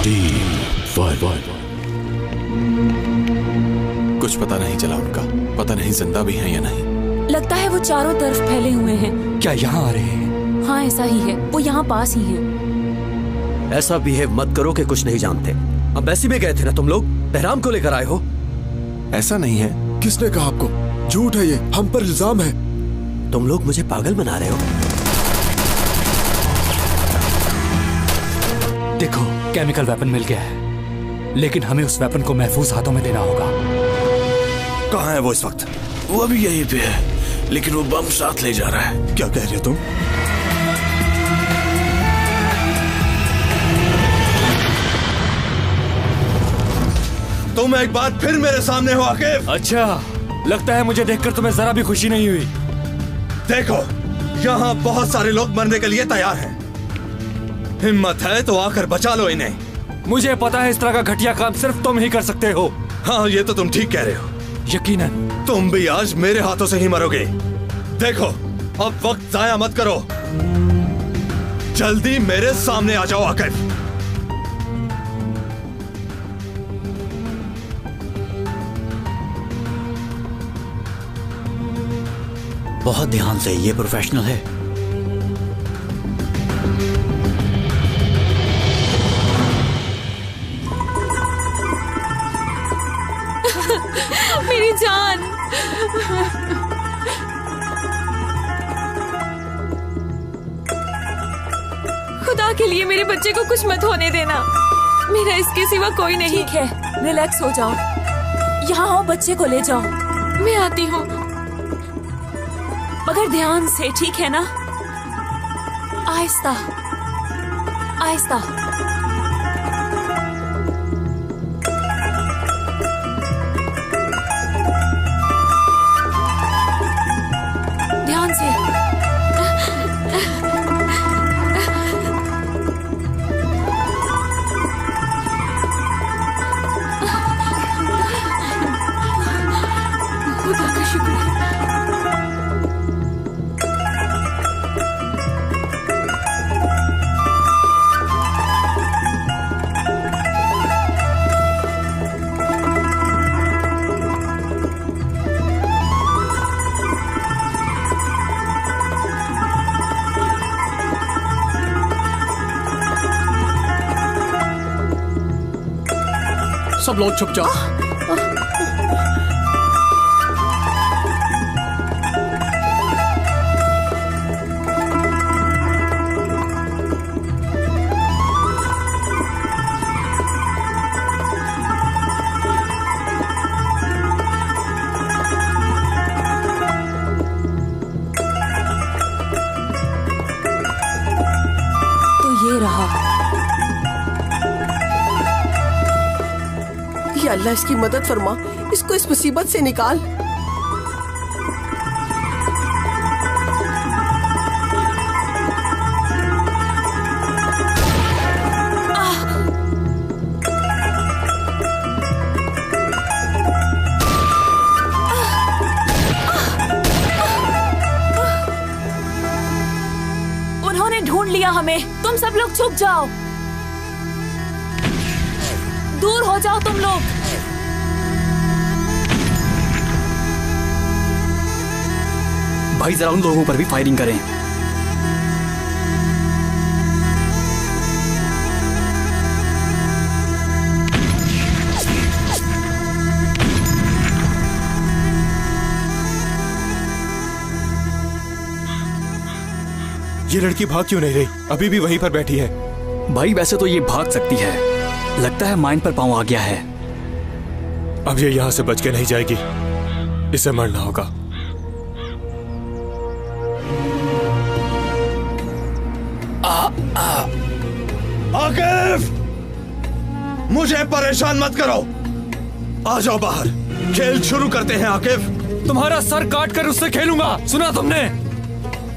Team forward. कुछ पता नहीं चला उनका, पता नहीं जिंदा भी हैं या नहीं। लगता है वो चारों तरफ फैले हुए हैं। क्या यहाँ आ रहे हैं? हाँ ऐसा ही है, वो यहाँ पास ही है। ऐसा बिहेव मत करो कि कुछ नहीं जानते। अम्बेसी में गए थे ना तुम लोग, बहराम को लेकर आए हो। ऐसा नहीं है। किसने कहा आपको? झूठ है ये, हम पर इल्जाम है। तुम लोग मुझे पागल बना रहे हो। देखो, केमिकल वेपन मिल गया है, लेकिन हमें उस वेपन को महफूज हाथों में देना होगा। कहाँ है वो इस वक्त? वो अभी यहीं पे है, लेकिन वो बम साथ ले जा रहा है। क्या कह रहे हो तुम? तुम एक बार फिर मेरे सामने हो आकिब। अच्छा, लगता है मुझे देखकर तुम्हें जरा भी खुशी नहीं हुई। देखो, यहाँ बहुत सारे लोग मरने के लिए तैयार हैं। हिम्मत है तो आकर बचा लो इन्हें। मुझे पता है इस तरह का घटिया काम सिर्फ तुम ही कर सकते हो। हाँ, ये तो तुम ठीक कह रहे हो। यकीनन तुम भी आज मेरे हाथों से ही मरोगे। देखो, अब वक्त जाया मत करो, जल्दी मेरे सामने आ जाओ आकिब। बहुत ध्यान से, ये प्रोफेशनल है। मेरी जान। खुदा के लिए मेरे बच्चे को कुछ मत होने देना। मेरा इसके सिवा कोई नहीं। ठीक है, रिलैक्स हो जाओ। यहाँ आओ, बच्चे को ले जाओ। मैं आती हूँ, मगर ध्यान से, ठीक है ना? आहिस्ता आहिस्ता। ध्यान से। खुदा का शुक्र है। सब लोग छुप जाओ। तो ये रहा। या अल्लाह, इसकी मदद फरमा, इसको इस मुसीबत से निकाल। उन्होंने ढूंढ लिया हमें। तुम सब लोग छुप जाओ, दूर हो जाओ तुम लोग। भाई, जरा उन लोगों पर भी फायरिंग करें। ये लड़की भाग क्यों नहीं रही? अभी भी वहीं पर बैठी है। भाई, वैसे तो ये भाग सकती है, लगता है माइन पर पांव आ गया है। अब ये यहाँ से बच के नहीं जाएगी, इसे मरना होगा। आकिब, मुझे परेशान मत करो, आ जाओ बाहर, खेल शुरू करते हैं। आकिब, तुम्हारा सर काट कर उससे खेलूंगा, सुना तुमने?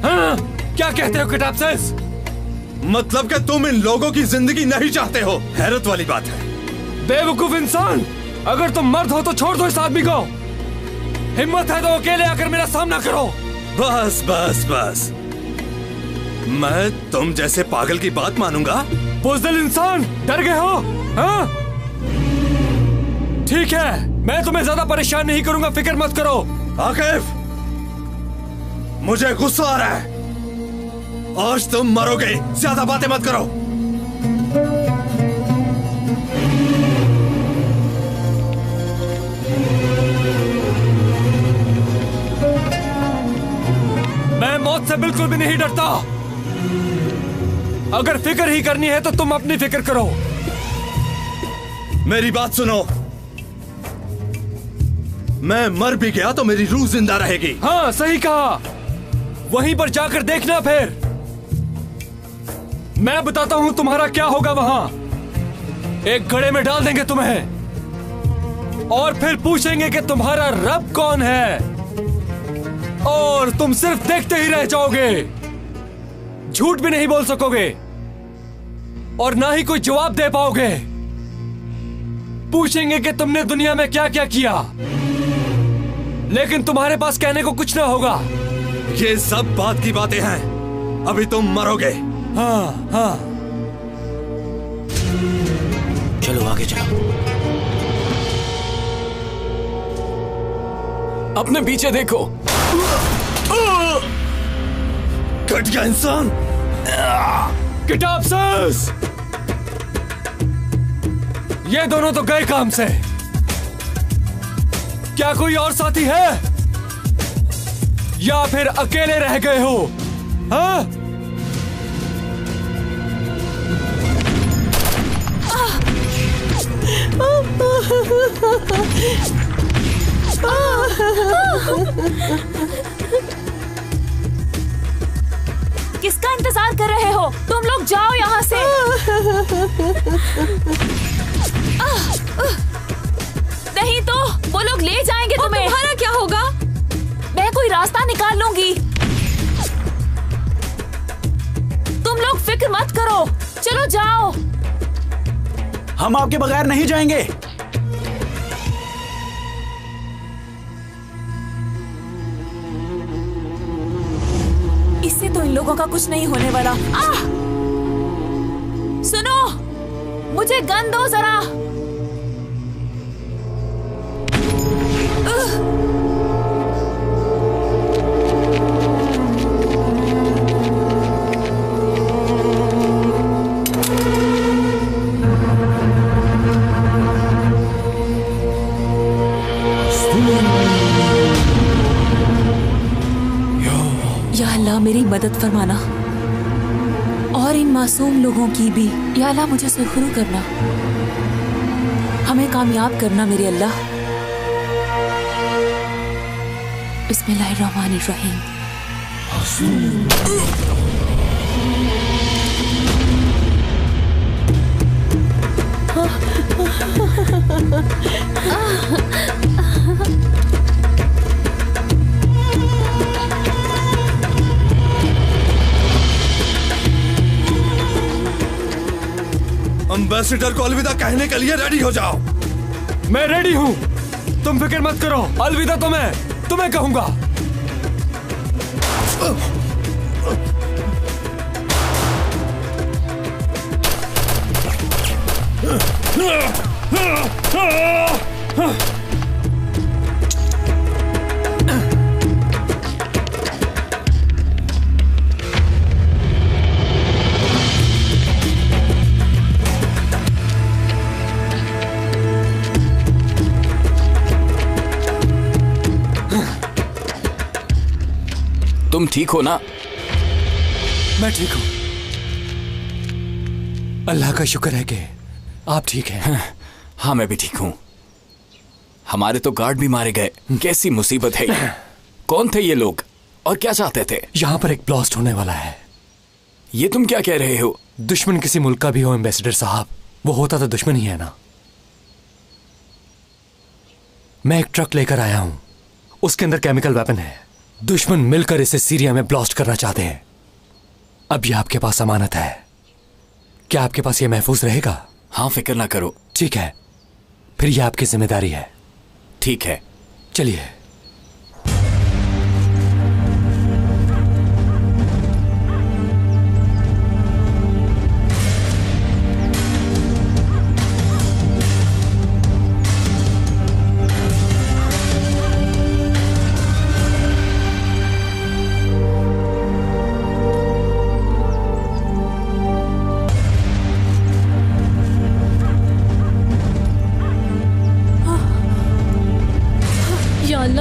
हाँ? क्या कहते हो किताब से? मतलब कि तुम इन लोगों की जिंदगी नहीं चाहते हो? हैरत वाली बात है। बेवकूफ इंसान, अगर तुम मर्द हो तो छोड़ दो इस आदमी को। हिम्मत है तो अकेले आकर मेरा सामना करो। बस बस बस, मैं तुम जैसे पागल की बात मानूंगा? बुज़दिल इंसान, डर गए हो? हाँ? ठीक है, मैं तुम्हें ज्यादा परेशान नहीं करूंगा, फिक्र मत करो। आकिफ, मुझे गुस्सा आ रहा है। आज तुम मरोगे, ज्यादा बातें मत करो। मैं मौत से बिल्कुल भी नहीं डरता। अगर फिक्र ही करनी है तो तुम अपनी फिक्र करो। मेरी बात सुनो, मैं मर भी गया तो मेरी रूह जिंदा रहेगी। हाँ, सही कहा। वहीं पर जाकर देखना फिर। मैं बताता हूं तुम्हारा क्या होगा वहां। एक घड़े में डाल देंगे तुम्हें और फिर पूछेंगे कि तुम्हारा रब कौन है, और तुम सिर्फ देखते ही रह जाओगे। झूठ भी नहीं बोल सकोगे और ना ही कोई जवाब दे पाओगे। पूछेंगे कि तुमने दुनिया में क्या क्या किया, लेकिन तुम्हारे पास कहने को कुछ ना होगा। ये सब बात की बातें हैं, अभी तुम मरोगे। हाँ हाँ, चलो आगे चलो। अपने पीछे देखो। घटिया इंसान। किटाप्सस! ये दोनों तो गए काम से। क्या कोई और साथी है या फिर अकेले रह गए हो? हाँ? किसका इंतजार कर रहे हो? तुम लोग जाओ यहाँ से। नहीं तो वो लोग ले जाएंगे तुम्हें। तुम्हारा क्या होगा? मैं कोई रास्ता निकाल लूंगी। तुम लोग फिक्र मत करो, चलो जाओ। हम आपके बगैर नहीं जाएंगे। इससे तो इन लोगों का कुछ नहीं होने वाला। सुनो, मुझे गन दो जरा। या अल्लाह, मेरी मदद फरमाना और इन मासूम लोगों की भी। या अल्लाह, मुझे सुरखरू करना, हमें कामयाब करना मेरे अल्लाह। बिस्मिल्लाहिर्रहमानिर्रहीम। एम्बेसडर को अलविदा कहने के लिए रेडी हो जाओ। मैं रेडी हूँ, तुम फिक्र मत करो। अलविदा तो मैं तुम्हें कहूंगा। तुम ठीक हो ना? मैं ठीक हूँ, अल्लाह का शुक्र है कि आप ठीक हैं। हाँ, मैं भी ठीक हूँ। हमारे तो गार्ड भी मारे गए। कैसी मुसीबत है ये? कौन थे ये लोग और क्या चाहते थे? यहाँ पर एक ब्लास्ट होने वाला है। ये तुम क्या कह रहे हो? दुश्मन किसी मुल्क का भी हो एम्बेसडर साहब, वो होता तो दुश्मन ही है ना। मैं एक ट्रक लेकर आया हूँ, उसके अंदर केमिकल वेपन है। दुश्मन मिलकर इसे सीरिया में ब्लास्ट करना चाहते हैं। अब ये आपके पास अमानत है, क्या आपके पास ये महफूज रहेगा? हाँ, फिक्र ना करो। ठीक है, फिर ये आपकी जिम्मेदारी है। ठीक है, चलिए।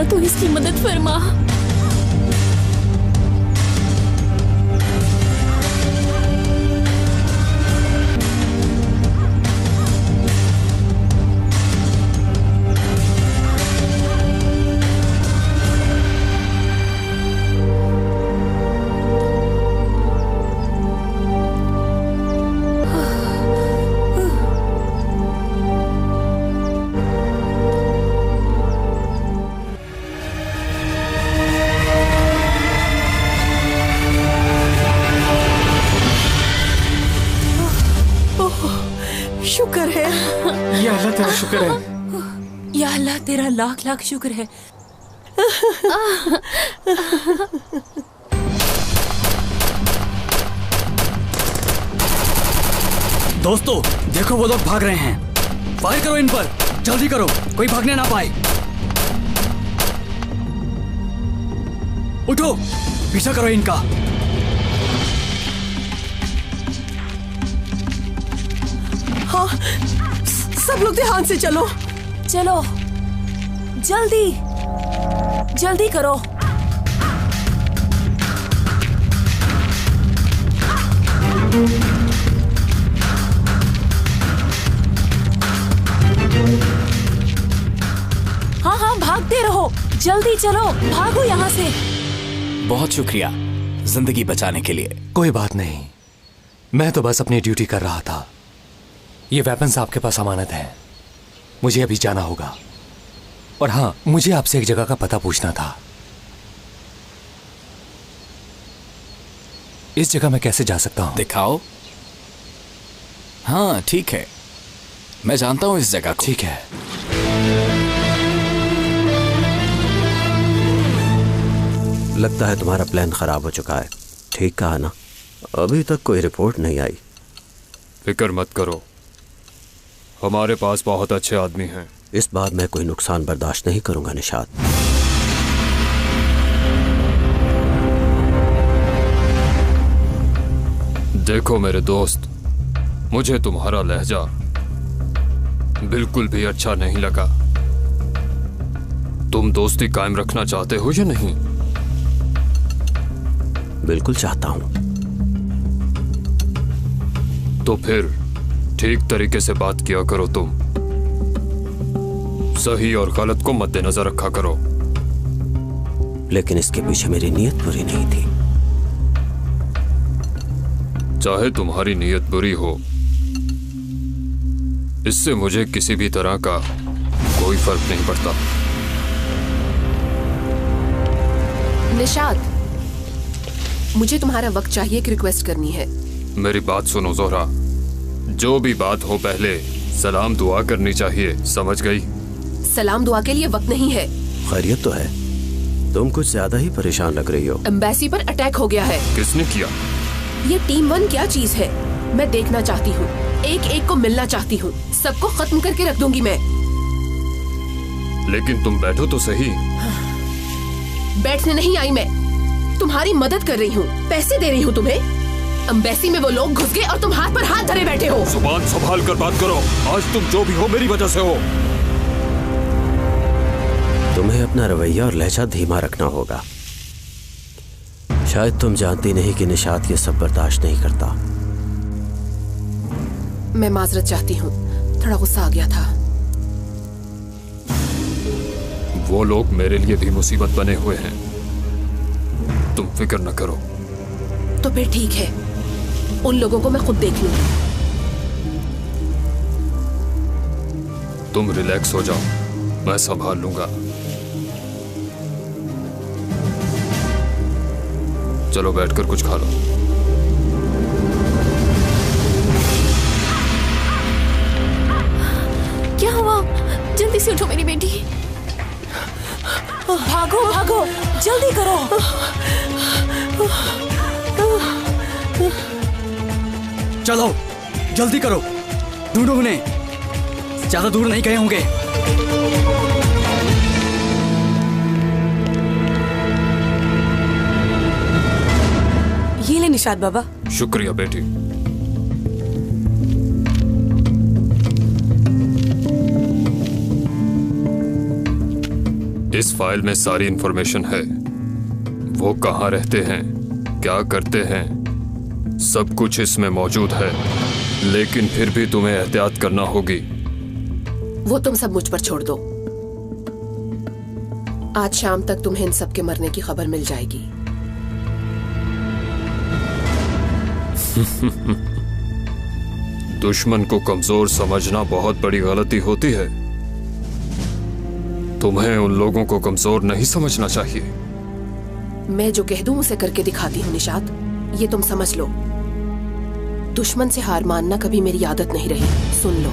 अल्लाह तू इसकी मदद फरमा। शुक्र है। या अल्लाह तेरा शुक्र है। या अल्लाह तेरा लाख लाख शुक्र है। दोस्तों देखो वो लोग भाग रहे हैं। फायर करो इन पर, जल्दी करो, कोई भागने ना पाए। उठो, पीछा करो इनका। हाँ, सब लोग ध्यान से चलो। चलो जल्दी जल्दी करो। हाँ हाँ भागते रहो, जल्दी चलो, भागो यहाँ से। बहुत शुक्रिया जिंदगी बचाने के लिए। कोई बात नहीं, मैं तो बस अपनी ड्यूटी कर रहा था। ये वेपन्स आपके पास अमानत है, मुझे अभी जाना होगा। और हाँ, मुझे आपसे एक जगह का पता पूछना था। इस जगह मैं कैसे जा सकता हूँ? दिखाओ। हाँ ठीक है, मैं जानता हूँ इस जगह को। ठीक है। लगता है तुम्हारा प्लान खराब हो चुका है। ठीक कहा ना, अभी तक कोई रिपोर्ट नहीं आई। फिक्र मत करो, हमारे पास बहुत अच्छे आदमी हैं। इस बार मैं कोई नुकसान बर्दाश्त नहीं करूंगा निशात। देखो मेरे दोस्त, मुझे तुम्हारा लहजा बिल्कुल भी अच्छा नहीं लगा। तुम दोस्ती कायम रखना चाहते हो या नहीं? बिल्कुल चाहता हूं। तो फिर ठीक तरीके से बात किया करो। तुम सही और गलत को मद्देनजर रखा करो। लेकिन इसके पीछे मेरी नीयत बुरी नहीं थी। चाहे तुम्हारी नीयत बुरी हो, इससे मुझे किसी भी तरह का कोई फर्क नहीं पड़ता। निशात, मुझे तुम्हारा वक्त चाहिए, एक रिक्वेस्ट करनी है। मेरी बात सुनो जोहरा, जो भी बात हो पहले सलाम दुआ करनी चाहिए, समझ गई? सलाम दुआ के लिए वक्त नहीं है। खैरियत तो है, तुम कुछ ज्यादा ही परेशान लग रही हो। एम्बेसी पर अटैक हो गया है। किसने किया? ये टीम 1 क्या चीज है, मैं देखना चाहती हूँ, एक एक को मिलना चाहती हूँ, सबको खत्म करके रख दूंगी मैं। लेकिन तुम बैठो तो सही। बैठने नहीं आई मैं, तुम्हारी मदद कर रही हूँ, पैसे दे रही हूँ तुम्हें। एम्बेसी में वो लोग घुस गए और तुम हाथ पर हाथ धरे बैठे हो। जुबान संभाल कर बात करो, आज तुम जो भी हो मेरी वजह से हो। तुम्हें अपना रवैया और लहजा धीमा रखना होगा। शायद तुम जानती नहीं कि निशात ये सब बर्दाश्त नहीं करता। मैं माजरत चाहती हूँ, थोड़ा गुस्सा आ गया था। वो लोग मेरे लिए भी मुसीबत बने हुए हैं, तुम फिक्र न करो। तो फिर ठीक है, उन लोगों को मैं खुद देख लूंगी। तुम रिलैक्स हो जाओ, मैं संभाल लूंगा। चलो बैठकर कुछ खा लो। क्या हुआ? जल्दी से उठो मेरी बेटी, भागो भागो, जल्दी करो। चलो जल्दी करो, ढूंढो उन्हें, ज्यादा दूर नहीं गए होंगे। ये ले निशात बाबा। शुक्रिया बेटी। इस फाइल में सारी इंफॉर्मेशन है। वो कहाँ रहते हैं, क्या करते हैं, सब कुछ इसमें मौजूद है। लेकिन फिर भी तुम्हें एहतियात करना होगी। वो तुम सब मुझ पर छोड़ दो। आज शाम तक तुम्हें इन सब के मरने की खबर मिल जाएगी। दुश्मन को कमजोर समझना बहुत बड़ी गलती होती है। तुम्हें उन लोगों को कमजोर नहीं समझना चाहिए। मैं जो कह दूं उसे करके दिखाती हूँ निशात, ये तुम समझ लो। दुश्मन से हार मानना कभी मेरी आदत नहीं रही, सुन लो।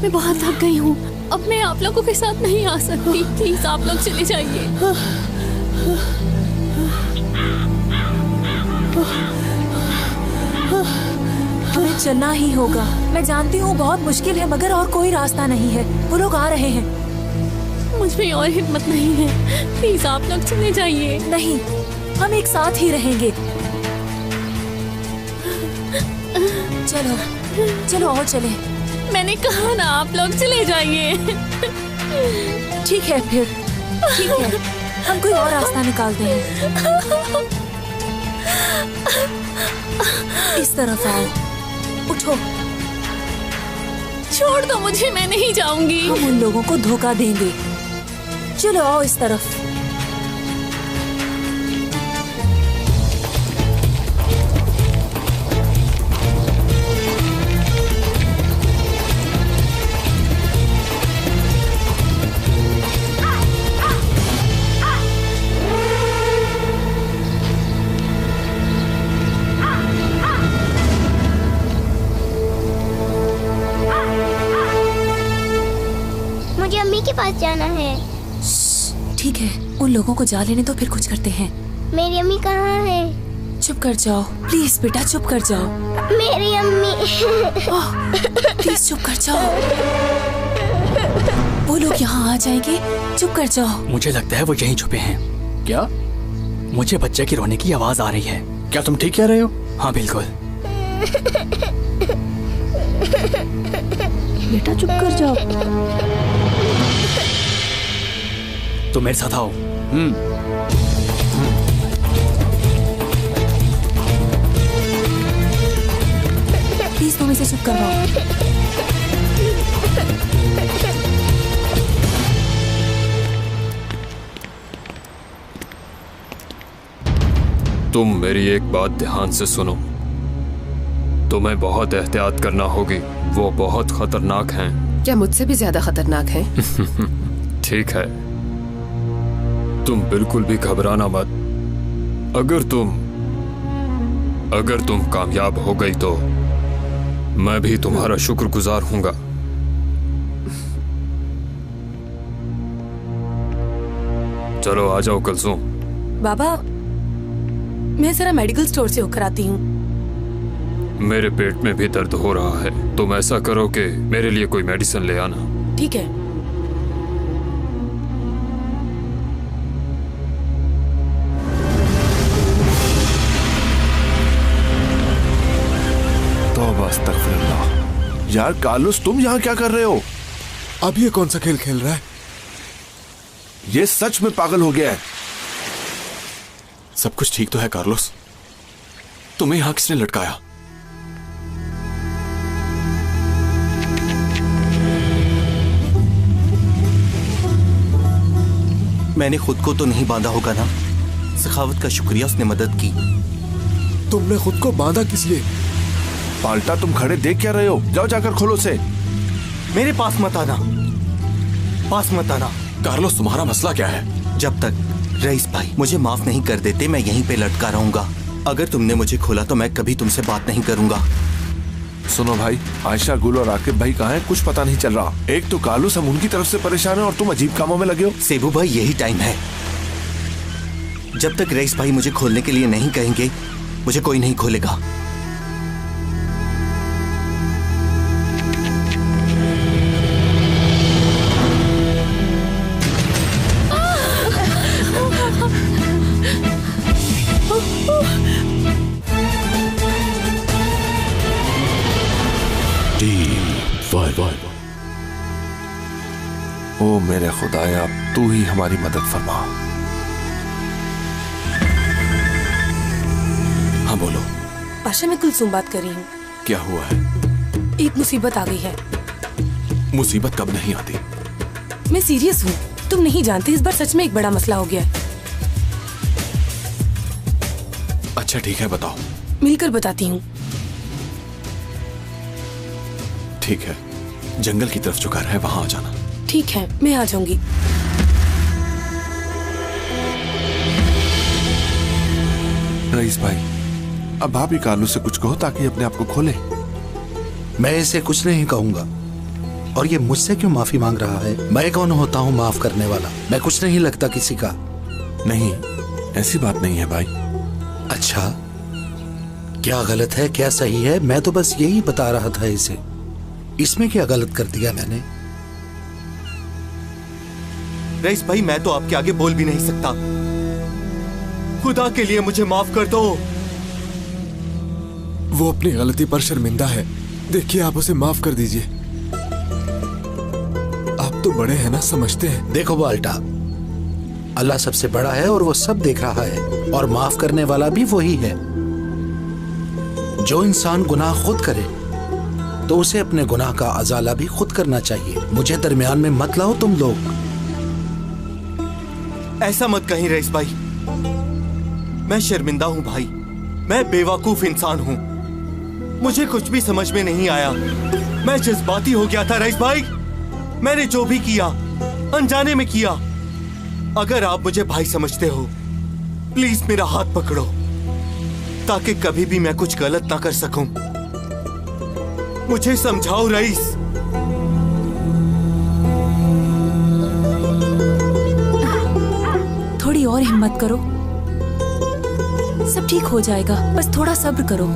मैं बहुत थक गई हूँ, अब मैं आप लोगों के साथ नहीं आ सकती। प्लीज आप लोग चले जाइए। हमें चलना ही होगा। मैं जानती हूँ बहुत मुश्किल है, मगर और कोई रास्ता नहीं है। वो लोग आ रहे हैं। मुझ में और हिम्मत नहीं है, प्लीज आप लोग चले जाइए। नहीं, हम एक साथ ही रहेंगे। चलो चलो और चले। मैंने कहा ना, आप लोग चले जाइए। ठीक है फिर, ठीक है, हम कोई और रास्ता निकालते हैं। इस तरफ आओ, उठो। छोड़ दो मुझे, मैं नहीं जाऊंगी। हम उन लोगों को धोखा देंगे। चलो आओ इस तरफ। के पास जाना है। ठीक है, उन लोगों को जा लेने तो फिर कुछ करते हैं। मेरी अम्मी कहाँ है? चुप कर जाओ प्लीज बेटा, चुप कर जाओ। मेरी अम्मी। प्लीज चुप कर जाओ। वो लोग यहाँ आ जाएंगे, चुप कर जाओ। मुझे लगता है वो यहीं छुपे हैं। क्या? मुझे बच्चे की रोने की आवाज आ रही है। क्या तुम ठीक कह रहे हो? हाँ बिल्कुल। बेटा चुप कर जाओ। तो मेरे साथ आओ। प्लीज तुम इसे चुप करवाओ। तुम मेरी एक बात ध्यान से सुनो। तुम्हें बहुत एहतियात करना होगी, वो बहुत खतरनाक हैं। क्या मुझसे भी ज्यादा खतरनाक हैं? ठीक है, तुम बिल्कुल भी घबराना मत। अगर तुम कामयाब हो गई तो मैं भी तुम्हारा शुक्रगुजार हूंगा। चलो आ जाओ कुलसूम। बाबा, मैं जरा मेडिकल स्टोर से होकर आती हूँ। मेरे पेट में भी दर्द हो रहा है। तुम ऐसा करो कि मेरे लिए कोई मेडिसिन ले आना। ठीक है। तौबा अस्तगफिरुल्लाह। यार कार्लोस, तुम यहाँ क्या कर रहे हो? अब ये कौन सा खेल खेल रहा है? ये सच में पागल हो गया है। सब कुछ ठीक तो है कार्लोस? तुम्हें यहाँ किसने लटकाया? मैंने खुद को तो नहीं बांधा होगा ना? सखावत का शुक्रिया, उसने मदद की। तुमने खुद को बांधा किस लिए? पाल्टा, तुम खड़े देख क्या रहे हो? जाओ जाकर खोलो से। मेरे पास मत आना, पास मत आना। कार्लोस, तुम्हारा मसला क्या है? जब तक रईस भाई मुझे माफ नहीं कर देते मैं यहीं पे लटका रहूंगा। अगर तुमने मुझे खोला तो मैं कभी तुमसे बात नहीं करूंगा। सुनो भाई, आयशा, गुल और आकिब भाई कहाँ हैं? कुछ पता नहीं चल रहा। एक तो कार्लोस हम उनकी तरफ से परेशान हैं और तुम अजीब कामों में लगे हो। सेबू भाई, यही टाइम है। जब तक रईस भाई मुझे खोलने के लिए नहीं कहेंगे, मुझे कोई नहीं खोलेगा। 15। ओ मेरे खुदाया, तू ही हमारी मदद फरमा। हाँ बोलो। पाशा, मैं कुलसुम बात कर रही हूँ। क्या हुआ है? एक मुसीबत आ गई है। मुसीबत कब नहीं आती? मैं सीरियस हूँ, तुम नहीं जानते, इस बार सच में एक बड़ा मसला हो गया है। अच्छा ठीक है, बताओ। मिलकर बताती हूँ। ठीक है, जंगल की तरफ जो घर है वहां आ जाना। ठीक है, मैं आ जाऊंगी। रईस भाई, अब आप ही कालू से कुछ कहो ताकि अपने आप को खोले। मैं इसे कुछ नहीं कहूंगा। और ये मुझसे क्यों माफी मांग रहा है? मैं कौन होता हूँ माफ करने वाला? मैं कुछ नहीं लगता किसी का। नहीं, ऐसी बात नहीं है भाई। अच्छा, क्या गलत है क्या सही है? मैं तो बस यही बता रहा था इसे। इसमें क्या गलत कर दिया मैंने? रईस भाई, मैं तो आपके आगे बोल भी नहीं सकता। खुदा के लिए मुझे माफ कर दो। वो अपनी गलती पर शर्मिंदा है। देखिए, आप उसे माफ कर दीजिए। आप तो बड़े हैं ना, समझते हैं। देखो बाल्टा, अल्लाह सबसे बड़ा है और वो सब देख रहा है, और माफ करने वाला भी वही है। जो इंसान गुनाह खुद करे तो उसे अपने गुनाह का अजाला भी खुद करना चाहिए। मुझे दरमियान में मत लाओ तुम लोग। ऐसा मत कहीं रईस भाई, मैं शर्मिंदा हूं भाई। मैं बेवकूफ इंसान हूं, मुझे कुछ भी समझ में नहीं आया। मैं जज्बाती हो गया था रईस भाई। मैंने जो भी किया अनजाने में किया। अगर आप मुझे भाई समझते हो, प्लीज मेरा हाथ पकड़ो ताकि कभी भी मैं कुछ गलत ना कर सकूं। मुझे समझाओ रईस। थोड़ी और हिम्मत करो, सब ठीक हो जाएगा। बस थोड़ा सब्र करो।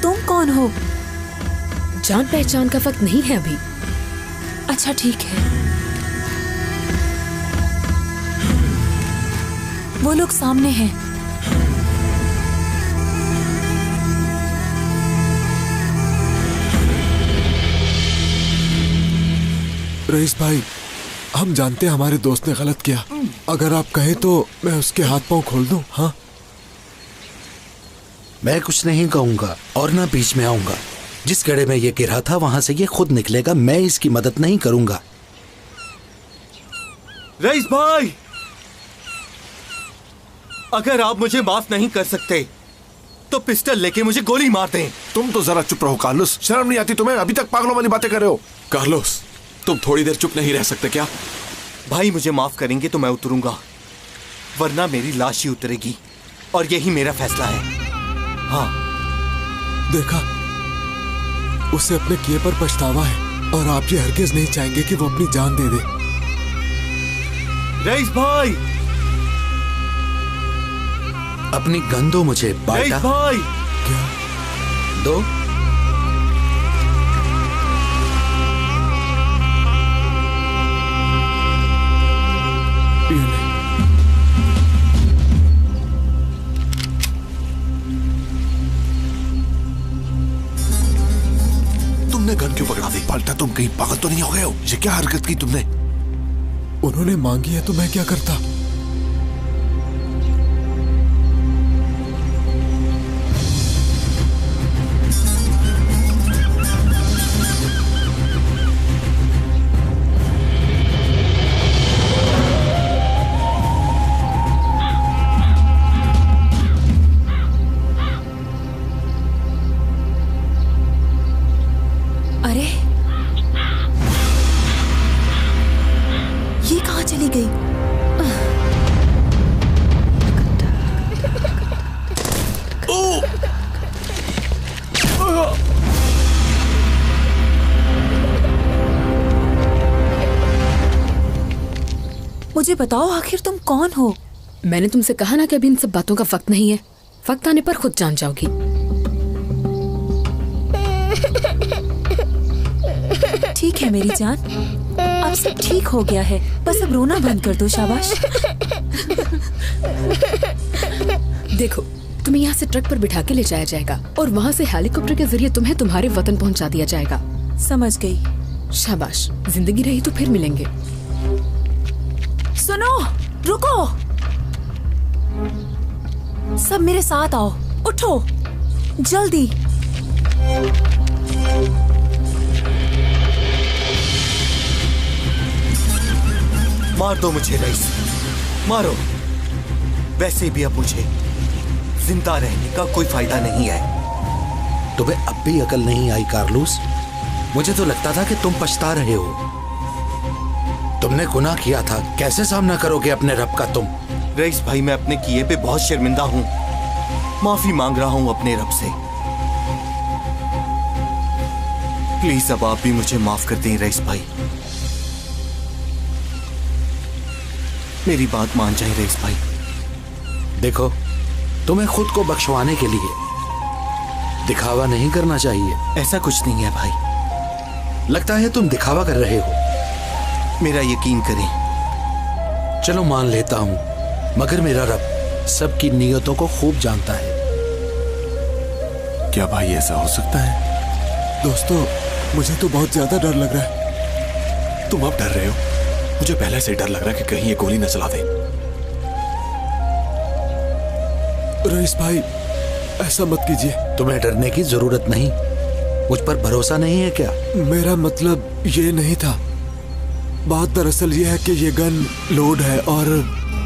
तुम कौन हो? जान पहचान का वक्त नहीं है अभी। अच्छा ठीक है। वो लोग सामने हैं। रईस भाई, हम जानते हैं हमारे दोस्त ने गलत किया। अगर आप कहें तो मैं उसके हाथ पांव खोल दूं। हाँ, मैं कुछ नहीं कहूंगा और ना बीच में आऊंगा। जिस गड्ढे में ये गिरा था वहां से ये खुद निकलेगा। मैं इसकी मदद नहीं करूंगा। रईस भाई, अगर आप मुझे माफ नहीं कर सकते तो पिस्टल लेके मुझे गोली मार दें। तुम तो जरा चुप रहो कार्लोस, शर्म नहीं आती तुम्हें? अभी तक पागलों वाली बातें कर रहे हो। कार्लोस, तुम थोड़ी देर चुप नहीं रह सकते क्या? भाई मुझे माफ करेंगे तो मैं उतरूंगा, वरना मेरी लाश ही उतरेगी, और यही मेरा फैसला है। हाँ, देखा, उसे अपने किए पर पछतावा है और आप ये हरगिज नहीं चाहेंगे कि वो अपनी जान दे दे। रईस भाई, अपनी गन दो मुझे। रईस भाई, क्या? दो। तुमने गन क्यों पकड़ा दी? बाल्टा, तुम कहीं पागल तो नहीं हो गए हो? ये क्या हरकत की तुमने? उन्होंने मांगी है तो मैं क्या करता? ये कहाँ चली गई? मुझे बताओ आखिर तुम कौन हो? मैंने तुमसे कहा ना कि अभी इन सब बातों का वक्त नहीं है। वक्त आने पर खुद जान जाओगी। ठीक है मेरी जान, अब सब ठीक हो गया है, बस अब रोना बंद कर दो। शाबाश। देखो, तुम्हें यहाँ से ट्रक पर बिठा के ले जाया जाएगा और वहाँ से हेलीकॉप्टर के जरिए तुम्हें तुम्हारे वतन पहुँचा दिया जाएगा। समझ गई। शाबाश। जिंदगी रही तो फिर मिलेंगे। सुनो, रुको, सब मेरे साथ आओ। उठो जल्दी। मार दो मुझे रईस, मारो। वैसे भी अब मुझे जिंदा रहने का कोई फायदा नहीं है। तुम्हें अब भी अकल नहीं आई कार्लोस? मुझे तो लगता था कि तुम पछता रहे हो। तुमने गुनाह किया था, कैसे सामना करोगे अपने रब का तुम? रईस भाई, मैं अपने किए पे बहुत शर्मिंदा हूँ। माफी मांग रहा हूँ अपने रब से। प्लीज अब आप भी मुझे माफ कर दें रईस भाई। मेरी बात मान जाए रईस भाई। देखो, तुम्हें खुद को बख्शवाने के लिए दिखावा नहीं करना चाहिए। ऐसा कुछ नहीं है भाई। लगता है तुम दिखावा कर रहे हो। मेरा यकीन करें। चलो मान लेता हूं, मगर मेरा रब सबकी नियतों को खूब जानता है। क्या भाई ऐसा हो सकता है? दोस्तों, मुझे तो बहुत ज्यादा डर लग रहा है। तुम अब डर रहे हो? मुझे पहले से डर लग रहा है कि कहीं ये गोली न चला दे। रईस भाई, ऐसा मत कीजिए। तुम्हें डरने की जरूरत नहीं। मुझ पर भरोसा नहीं है क्या? मेरा मतलब ये नहीं था। बात दरअसल ये है कि ये गन लोड है और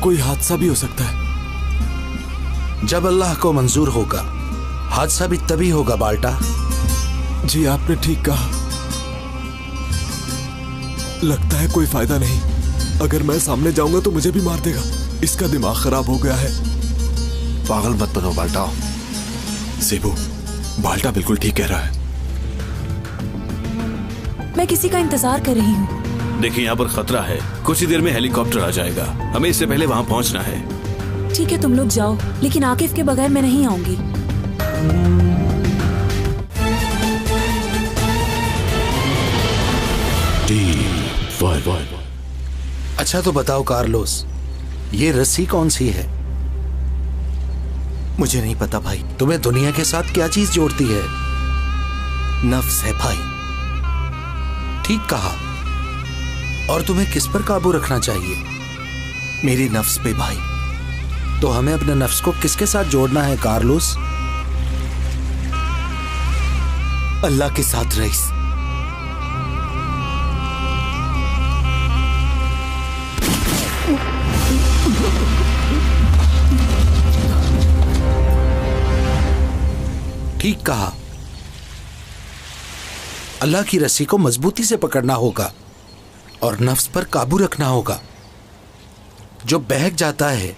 कोई हादसा भी हो सकता है। जब अल्लाह को मंजूर होगा, हादसा भी तभी होगा बाल्टा। जी आपने ठीक कहा। लगता है कोई फायदा नहीं। अगर मैं सामने जाऊंगा तो मुझे भी मार देगा। इसका दिमाग खराब हो गया है। पागल मत बनो बाल्टा। सेबू, बाल्टा बिल्कुल ठीक कह रहा है। मैं किसी का इंतजार कर रही हूँ। देखिए, यहाँ पर खतरा है। कुछ ही देर में हेलीकॉप्टर आ जाएगा, हमें इससे पहले वहाँ पहुँचना है। ठीक है, तुम लोग जाओ, लेकिन आकिफ के बगैर मैं नहीं आऊंगी। अच्छा तो बताओ कार्लोस, ये रस्सी कौन सी है? मुझे नहीं पता भाई। तुम्हें दुनिया के साथ क्या चीज जोड़ती है? नफ्स है भाई। ठीक कहा। और तुम्हें किस पर काबू रखना चाहिए? मेरे नफ्स पे भाई। तो हमें अपने नफ्स को किसके साथ जोड़ना है कार्लोस? अल्लाह के साथ रईस। ठीक कहा। अल्लाह की रस्सी को मजबूती से पकड़ना होगा और नफ्स पर काबू रखना होगा। जो बहक जाता है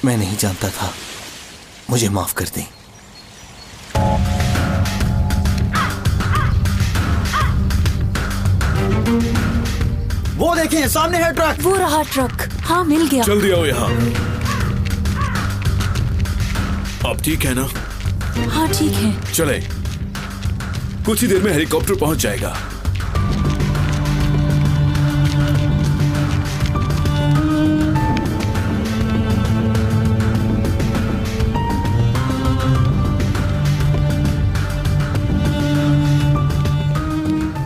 मैं नहीं जानता था, मुझे माफ कर दें। वो देखें, सामने है ट्रक। वो रहा ट्रक। हाँ, मिल गया। जल्दी आओ यहाँ। अब ठीक है ना? हाँ ठीक है। चले, कुछ ही देर में हेलीकॉप्टर पहुंच जाएगा।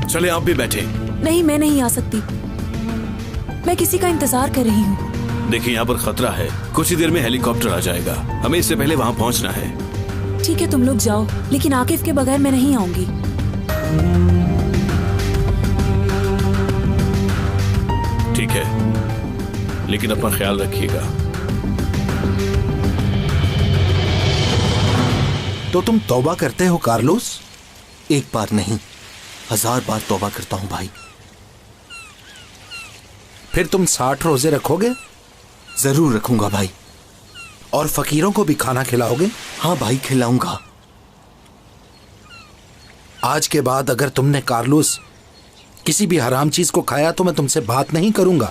चले, आप भी बैठे। नहीं, मैं नहीं आ सकती। मैं किसी का इंतजार कर रही हूँ। देखिए, यहाँ पर खतरा है। कुछ ही देर में हेलीकॉप्टर आ जाएगा, हमें इससे पहले वहाँ पहुँचना है। ठीक है, तुम लोग जाओ, लेकिन आकिफ के बगैर मैं नहीं आऊंगी। ठीक है, लेकिन अपना ख्याल रखिएगा। तो तुम तौबा करते हो कार्लोस? एक बार नहीं, 1000 बार तौबा करता हूं भाई। फिर तुम 60 रोजे रखोगे? जरूर रखूंगा भाई। और फकीरों को भी खाना खिलाओगे? हाँ भाई, खिलाऊंगा। आज के बाद अगर तुमने कार्लोस किसी भी हराम चीज को खाया तो मैं तुमसे बात नहीं करूंगा।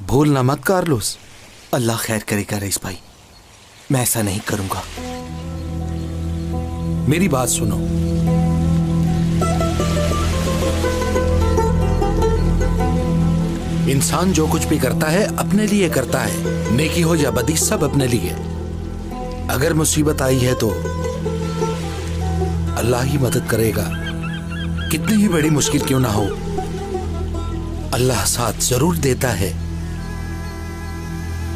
भूलना मत कार्लोस। अल्लाह खैर करेगा रईस भाई, मैं ऐसा नहीं करूंगा। मेरी बात सुनो, इंसान जो कुछ भी करता है अपने लिए करता है, नेकी हो या बदी सब अपने लिए। अगर मुसीबत आई है तो अल्लाह ही मदद करेगा, कितनी ही बड़ी मुश्किल क्यों ना हो, अल्लाह साथ जरूर देता है।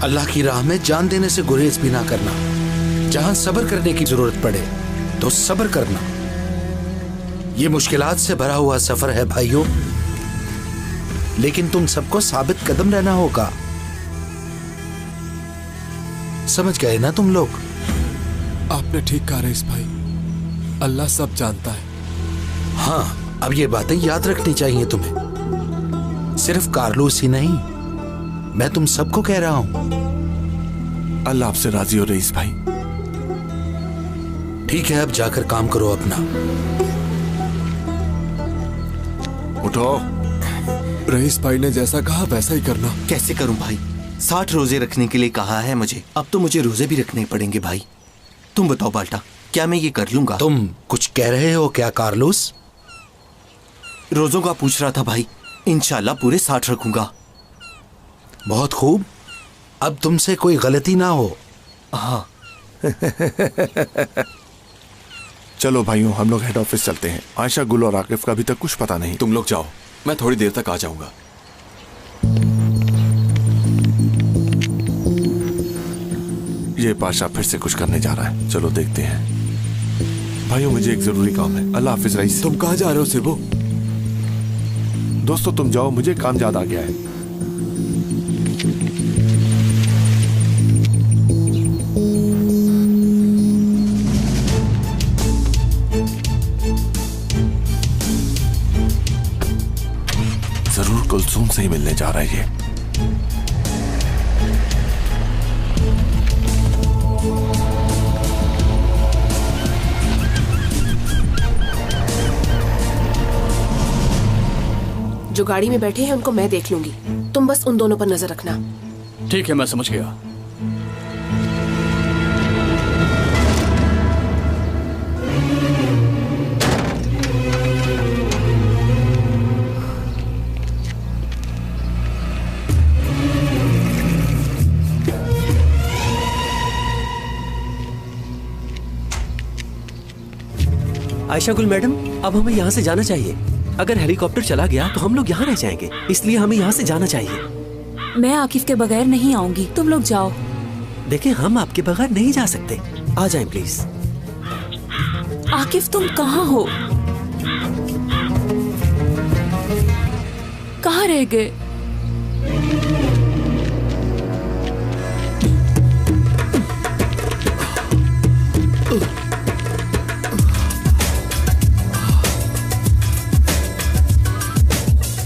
अल्लाह की राह में जान देने से गुरेज भी ना करना। जहां सब्र करने की जरूरत पड़े तो सब्र करना। ये मुश्किलात से भरा हुआ सफर है भाइयों, लेकिन तुम सबको साबित कदम रहना होगा। समझ गए ना तुम लोग? आपने ठीक कहा रईस भाई, अल्लाह सब जानता है। हाँ, अब ये बातें याद रखनी चाहिए तुम्हें। सिर्फ कार्लोस ही नहीं, मैं तुम सबको कह रहा हूं। अल्लाह आपसे राजी हो रईस भाई। ठीक है, अब जाकर काम करो अपना। उठो। रईस भाई ने जैसा कहा वैसा ही करना। कैसे करूं भाई? 60 रोजे रखने के लिए कहा है मुझे, अब तो मुझे रोजे भी रखने पड़ेंगे भाई। तुम बताओ बाल्टा, क्या मैं ये कर लूंगा? तुम कुछ कह रहे हो क्या कार्लोस? रोजों का पूछ रहा था भाई। इंशाल्लाह पूरे 60 रखूंगा। बहुत खूब, अब तुमसे कोई गलती ना हो। हाँ। चलो भाइयों, हम लोग हेड ऑफिस चलते हैं। आयशा, गुल और आकिफ का अभी तक कुछ पता नहीं। तुम लोग जाओ, मैं थोड़ी देर तक आ जाऊंगा। ये पाशा फिर से कुछ करने जा रहा है, चलो देखते हैं। भाइयों, मुझे एक जरूरी काम है। अल्लाह हाफिज रईस। तुम कहाँ जा रहे हो सिबू? दोस्तों तुम जाओ, मुझे काम याद आ गया है। जरूर कुलसूम से ही मिलने जा रहा है ये। जो गाड़ी में बैठे हैं उनको मैं देख लूंगी, तुम बस उन दोनों पर नजर रखना। ठीक है, मैं समझ गया। आयशा गुल मैडम, अब हमें यहाँ से जाना चाहिए। अगर हेलीकॉप्टर चला गया तो हम लोग यहाँ रह जाएंगे, इसलिए हमें यहाँ से जाना चाहिए। मैं आकिफ के बगैर नहीं आऊंगी, तुम लोग जाओ। देखिए, हम आपके बगैर नहीं जा सकते, आ जाएं प्लीज। आकिफ, तुम कहाँ हो? कहाँ रह गए?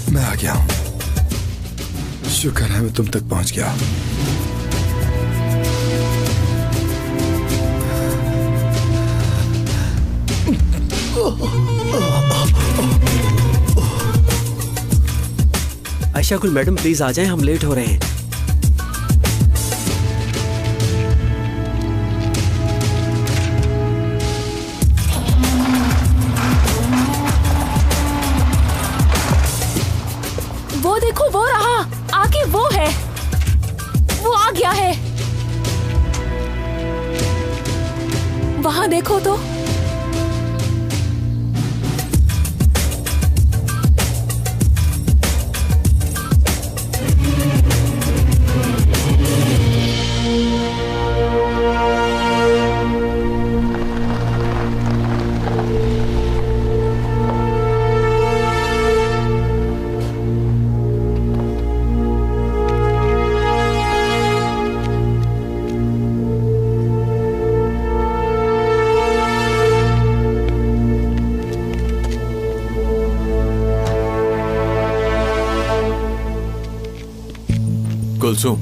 मैं आ गया हूं। शुक्र है मैं तुम तक पहुंच गया। आयशा गुल मैडम, प्लीज आ जाएं, हम लेट हो रहे हैं। वो देखो, वो रहा, आगे वो है, वो आ गया है। वहां देखो तो। कुलसूम,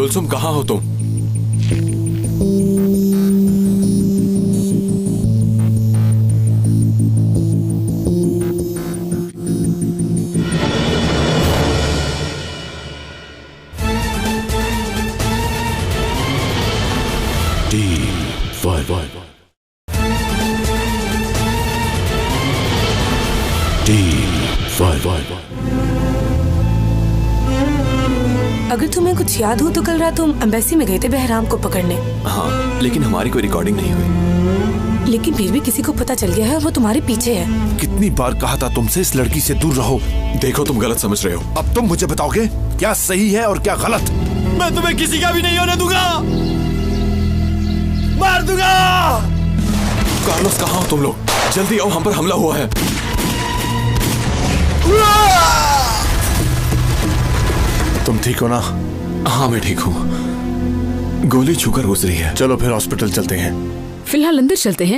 कुलसुम कहाँ हो तुम? अगर तुम्हें कुछ याद हो तो कल रात तुम एम्बेसी में गए थे बहराम को पकड़ने। हाँ, लेकिन हमारी कोई रिकॉर्डिंग नहीं हुई। लेकिन फिर भी किसी को पता चल गया है और वो तुम्हारे पीछे है। कितनी बार कहा था तुमसे इस लड़की से दूर रहो। देखो तुम गलत समझ रहे हो। अब तुम मुझे बताओगे क्या सही है और क्या गलत? मैं तुम्हें किसी का भी नहीं होने दूंगा, मार दूंगा। कार्लोस कहाँ हो तुम लोग? जल्दी आओ, हम पर हमला हुआ है। तुम ठीक हो ना? हाँ मैं ठीक हूँ। गोली छूकर गुजरी है। चलो फिर हॉस्पिटल चलते हैं। फिलहाल अंदर चलते हैं।